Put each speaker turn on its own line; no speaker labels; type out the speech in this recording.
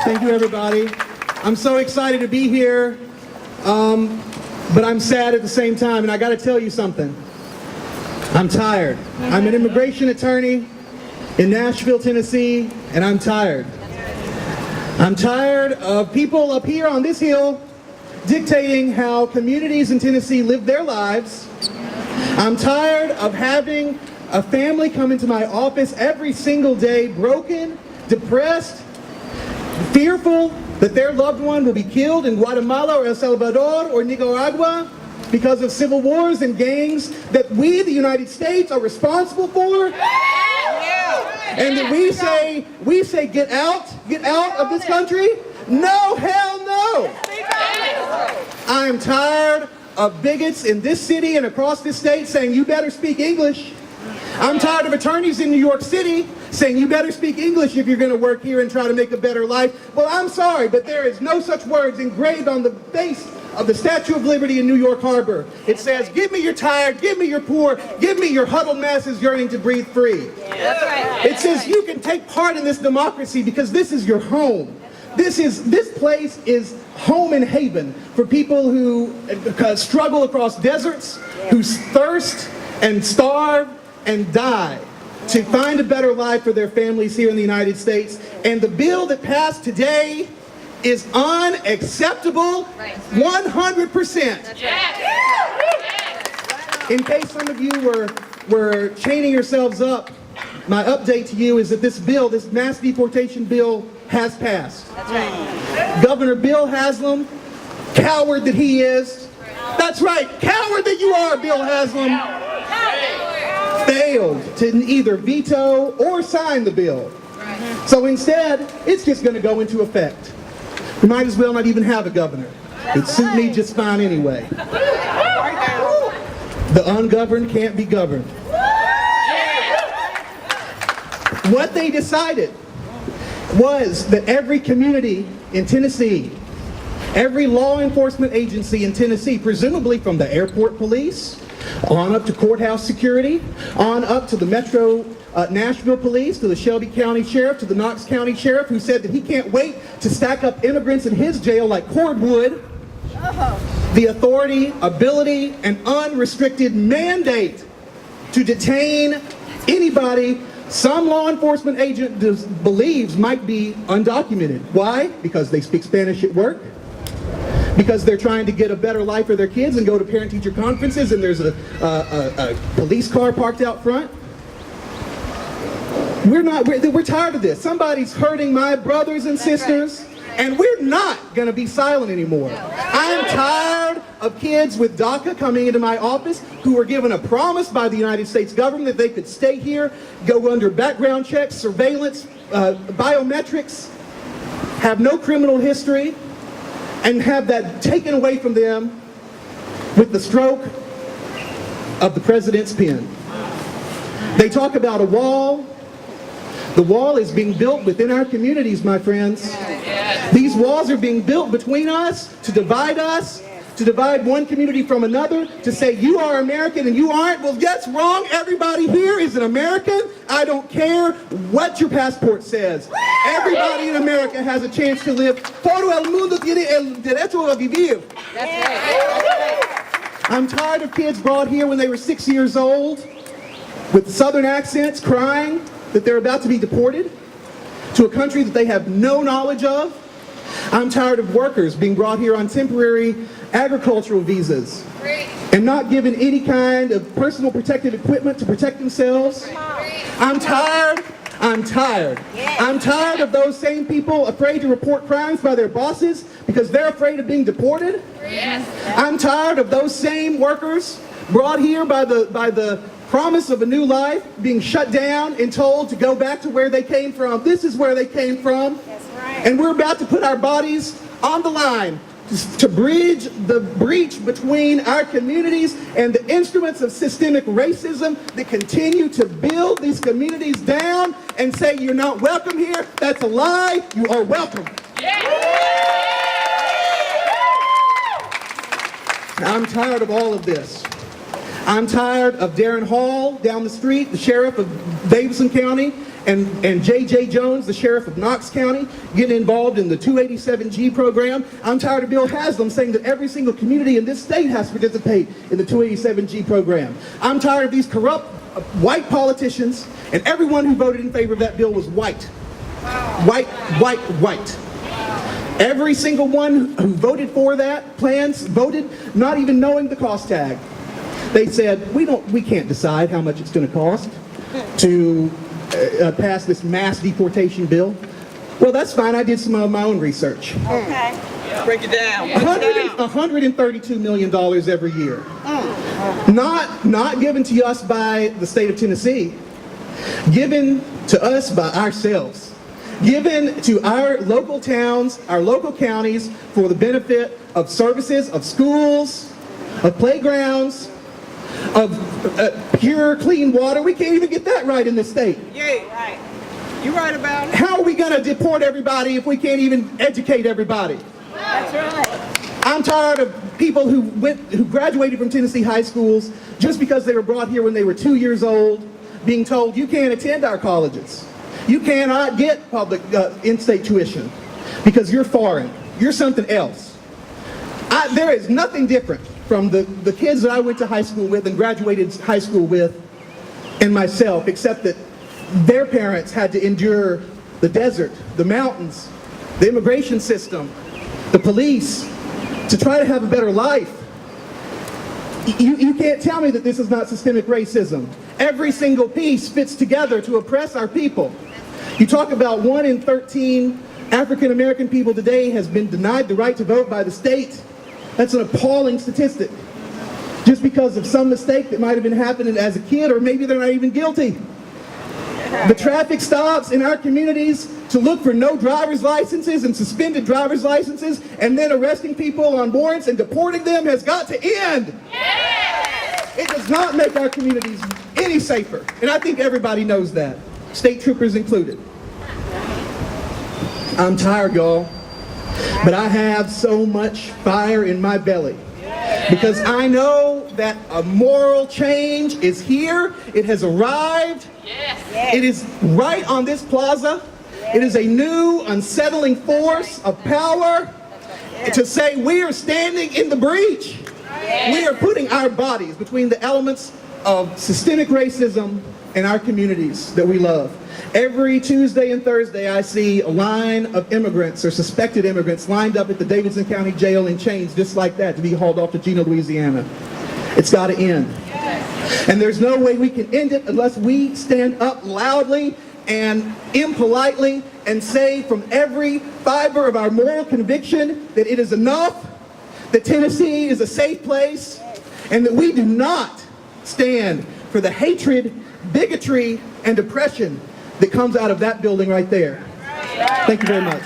Thank you, everybody. I'm so excited to be here, but I'm sad at the same time, and I got to tell you something. I'm tired. I'm an immigration attorney in Nashville, Tennessee, and I'm tired. I'm tired of people up here on this hill dictating how communities in Tennessee live their lives. I'm tired of having a family come into my office every single day broken, depressed, fearful that their loved one will be killed in Guatemala or El Salvador or Nicaragua because of civil wars and gangs that we, the United States, are responsible for. And that we say get out of this country? No, hell no. I am tired of bigots in this city and across this state saying you better speak English. I'm tired of attorneys in New York City saying you better speak English if you're going to work here and try to make a better life. Well, I'm sorry, but there is no such words engraved on the base of the Statue of Liberty in New York Harbor. It says, give me your tired, give me your poor, give me your huddled masses yearning to breathe free.
That's right.
It says you can take part in this democracy because this is your home. This place is home and haven for people who struggle across deserts, who thirst and starve and die to find a better life for their families here in the United States. And the bill that passed today is unacceptable, 100%. In case some of you were chaining yourselves up, my update to you is that this bill, this mass deportation bill, has passed.
That's right.
Governor Bill Haslam, coward that he is, that's right, coward that you are, Bill Haslam, failed to either veto or sign the bill. So instead, it's just going to go into effect. We might as well not even have a governor. It'd suit me just fine anyway. The ungoverned can't be governed. What they decided was that every community in Tennessee, every law enforcement agency in Tennessee, presumably from the airport police, on up to courthouse security, on up to the Metro Nashville Police, to the Shelby County Sheriff, to the Knox County Sheriff, who said that he can't wait to stack up immigrants in his jail like cordwood. The authority, ability, and unrestricted mandate to detain anybody some law enforcement agent believes might be undocumented. Why? Because they speak Spanish at work, because they're trying to get a better life for their kids and go to parent-teacher conferences and there's a police car parked out front. We're tired of this. Somebody's hurting my brothers and sisters, and we're not going to be silent anymore. I am tired of kids with DACA coming into my office who were given a promise by the United States government that they could stay here, go under background checks, surveillance, biometrics, have no criminal history, and have that taken away from them with the stroke of the president's pen. They talk about a wall. The wall is being built within our communities, my friends. These walls are being built between us, to divide one community from another, to say you are American and you aren't. Well, that's wrong. Everybody here is an American. I don't care what your passport says. Everybody in America has a chance to live. Todo el mundo tiene el derecho a vivir.
That's right.
I'm tired of kids brought here when they were 6 years old with southern accents crying that they're about to be deported to a country that they have no knowledge of. I'm tired of workers being brought here on temporary agricultural visas and not given any kind of personal protective equipment to protect themselves. I'm tired. I'm tired of those same people afraid to report crimes by their bosses because they're afraid of being deported. I'm tired of those same workers brought here by the promise of a new life being shut down and told to go back to where they came from. This is where they came from. And we're about to put our bodies on the line to bridge the breach between our communities and the instruments of systemic racism that continue to build these communities down and say you're not welcome here. That's a lie. You are welcome. I'm tired of all of this. I'm tired of Darren Hall down the street, the sheriff of Davidson County, and J.J. Jones, the sheriff of Knox County, getting involved in the 287G program. I'm tired of Bill Haslam saying that every single community in this state has to participate in the 287G program. I'm tired of these corrupt white politicians, and everyone who voted in favor of that bill was white. White, white, white. Every single one who voted for that plans voted not even knowing the cost tag. They said, we can't decide how much it's going to cost to pass this mass deportation bill. Well, that's fine. I did some of my own research.
Okay.
Break it down.
$132 million every year. Not given to us by the state of Tennessee, given to us by ourselves, given to our local towns, our local counties for the benefit of services, of schools, of playgrounds, of pure, clean water. We can't even get that right in this state.
Yay.
Right.
You right about it.
How are we going to deport everybody if we can't even educate everybody?
That's right.
I'm tired of people who graduated from Tennessee high schools just because they were brought here when they were 2 years old, being told you can't attend our colleges. You cannot get public in-state tuition because you're foreign. You're something else. There is nothing different from the kids that I went to high school with and graduated high school with and myself, except that their parents had to endure the desert, the mountains, the immigration system, the police, to try to have a better life. You can't tell me that this is not systemic racism. Every single piece fits together to oppress our people. You talk about 1 in 13 African American people today has been denied the right to vote by the state. That's an appalling statistic. Just because of some mistake that might have been happening as a kid, or maybe they're not even guilty. The traffic stops in our communities to look for no driver's licenses and suspended driver's licenses and then arresting people on warrants and deporting them has got to end. It does not make our communities any safer. And I think everybody knows that, state troopers included. I'm tired, y'all, but I have so much fire in my belly because I know that a moral change is here. It has arrived. It is right on this plaza. It is a new, unsettling force of power to say we are standing in the breach. We are putting our bodies between the elements of systemic racism in our communities that we love. Every Tuesday and Thursday, I see a line of immigrants or suspected immigrants lined up at the Davidson County Jail in chains just like that to be hauled off to Juneau, Louisiana. It's got to end. And there's no way we can end it unless we stand up loudly and impolitely and say from every fiber of our moral conviction that it is enough, that Tennessee is a safe place, and that we do not stand for the hatred, bigotry, and oppression that comes out of that building right there. Thank you very much.